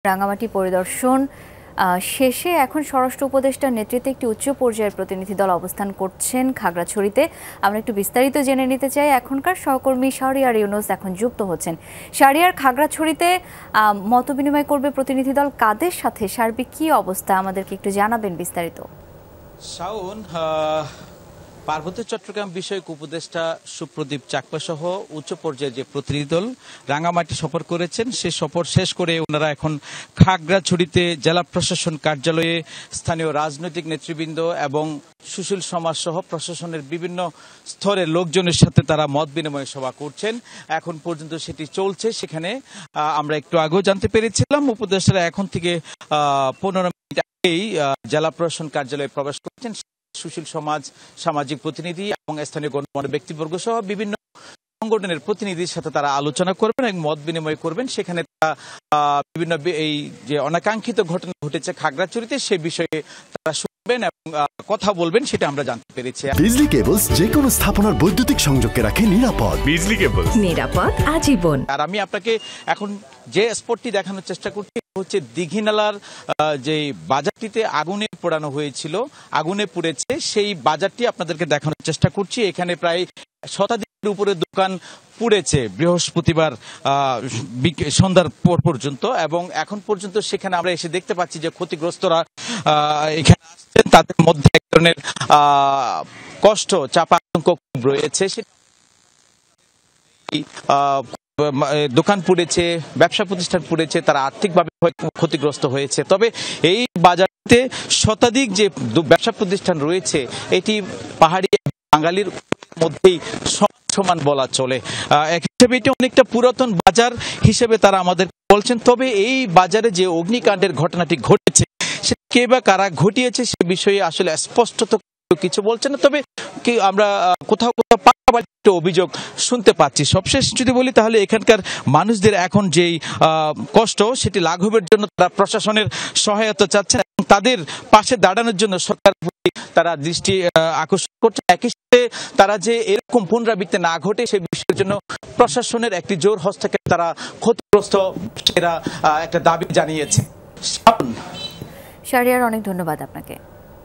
রাঙামাটি পরিদর্শন শেষে এখন স্বরাষ্ট্র উপদেষ্টার নেতৃত্বে একটি উচ্চ পর্যায়ের প্রতিনিধি দল অবস্থান করছেন খাগড়াছড়িতে। আমরা একটু বিস্তারিত জেনে নিতে চাই। এখনকার সহকর্মী শাহরিয়ার ইউনুস এখন যুক্ত হচ্ছেন। শাহরিয়ার, খাগড়াছড়িতে মতবিনিময় করবে প্রতিনিধি দল কাদের সাথে, সার্বিক কি অবস্থা আমাদেরকে একটু জানাবেন বিস্তারিত। শাওন, পার্বত্য চট্টগ্রাম বিষয়ক উপদেষ্টা সুপ্রদীপ চাকমা সহ উচ্চ পর্যায়ের যে প্রতিনিধি দল রাঙামাটি সফর করেছেন, সে সফর শেষ করে ওনারা এখন খাগড়াছড়িতে জেলা প্রশাসন কার্যালয়ে স্থানীয় রাজনৈতিক নেতৃবৃন্দ এবং সুশীল সমাজ সহ প্রশাসনের বিভিন্ন স্তরের লোকজনের সাথে তারা মত বিনিময় সভা করছেন। এখন পর্যন্ত সেটি চলছে। সেখানে আমরা একটু আগেও জানতে পেরেছিলাম উপদেষ্টারা এখন থেকে 15 মিনিট আগেই জেলা প্রশাসন কার্যালয়ে প্রবেশ করছেন। সুশীল সমাজ, সামাজিক প্রতিনিধি এবং স্থানীয় গণ্যমান্য ব্যক্তিবর্গ সহ বিভিন্ন সংগঠনের প্রতিনিধির সাথে তারা আলোচনা করবেন এবং মত বিনিময় করবেন। সেখানে তারা বিভিন্ন এই যে অনাকাঙ্ক্ষিত ঘটনা ঘটেছে খাগড়াছড়িতে সে বিষয়ে তারা শুনবেন এবং কথা বলবেন, সেটা আমরা জানতে পেরেছি। বিজলি কেবলস যে কোনো স্থাপনার বৈদ্যুতিক সংযোগকে রাখে নিরাপদ। বিজলি কেবলস, নিরাপদ আজীবন। আর আমি আপনাকে এখন যে স্পটটি দেখানোর চেষ্টা করছি হচ্ছে দীঘিনালার যে বাজারটিতে আগুনে পোড়ানো হয়েছিল, আগুনে পুড়েছে সেই বাজারটি আপনাদেরকে দেখানোর চেষ্টা করছি। এখানে প্রায় শতাধিকের উপরে দোকান পুড়েছে বৃহস্পতিবার সন্ধ্যার পর পর্যন্ত, এবং এখন পর্যন্ত সেখানে আমরা এসে দেখতে পাচ্ছি যে ক্ষতিগ্রস্তরা এখানে আসছেন। তাদের মধ্যে এক ধরনের কষ্ট, চাপা আতঙ্ক রয়েছে। দোকান পুড়েছে, ব্যবসা প্রতিষ্ঠান পুড়েছে, তারা আর্থিকভাবে ক্ষতিগ্রস্ত হয়েছে। তবে এই বাজারতে শতাধিক যে ব্যবসা প্রতিষ্ঠান রয়েছে এটি পাহাড়ি বাঙালির মধ্যেই সমান বলা চলে। এক হিসেবে এটি অনেকটা পুরাতন বাজার হিসেবে তারা আমাদের বলছেন। তবে এই বাজারে যে অগ্নিকাণ্ডের ঘটনাটি ঘটেছে সে কে বা কারা ঘটিয়েছে সে বিষয়ে আসলে স্পষ্টত কিছু বলছে না। তবে কি আমরা কোথাও কোথাও একটা অভিযোগ শুনতে পাচ্ছি। সবশেষ যদি বলি তাহলে এখানকার মানুষদের এখন যেই কষ্ট সেটি লাঘবের জন্য তারা প্রশাসনের সহায়তা চাচ্ছেন এবং তাদের পাশে দাঁড়ানোর জন্য সরকার তারা দৃষ্টি আকর্ষণ করছে। একই সাথে তারা যে এরকম পুনরাবৃত্তি না ঘটে সে বিষয়ের জন্য প্রশাসনের একটি জোর হস্তক্ষেপ তারা ক্ষতিগ্রস্ত একটা দাবি জানিয়েছে। শাহরিয়ার, অনেক ধন্যবাদ আপনাকে।